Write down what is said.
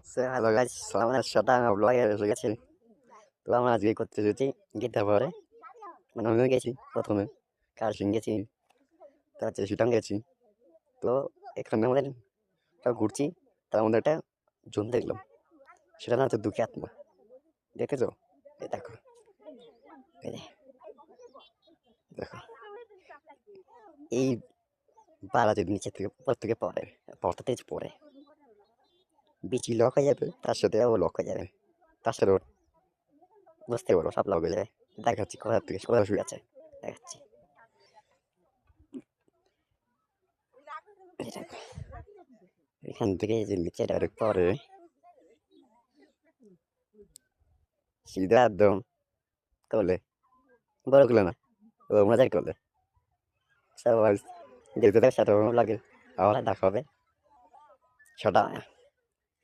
Hello guys, আমাদের সাথে আমার ব্লগে এসে গেছে। তো আমরা আজকে করতে যেছি গীতা পরে, মানে আমিও গেছি প্রথমে, কার্শিং গেছি, তারপর শিটং গেছি। তো এখানে আমাদের সব ঘুরছি, তার মধ্যে একটা জোন দেখলাম, সেটা না হচ্ছে দুঃখী আত্মা। দেখেছো? এই দেখো, এই দেখো, এই বারা যদি নিচে থেকে উপর থেকে পড়ে, পড়তে পড়ে বিচি লক হয়ে যাবে, তার সাথে ও লক হয়ে যাবে, তার সাথে ওর বুঝতে পারবো সব লক হয়ে যাবে। দেখাচ্ছি কোথা থেকে কোথায় শুয়ে আছে, দেখাচ্ছি। এই দেখো, এখান থেকে যে নিচে ডাইরেক্ট পড়ে সিধা একদম করলে বড় করলে না, ও মজাই করলে সবাই যেতে সাথে লাগে। আবার দেখা হবে, ছটা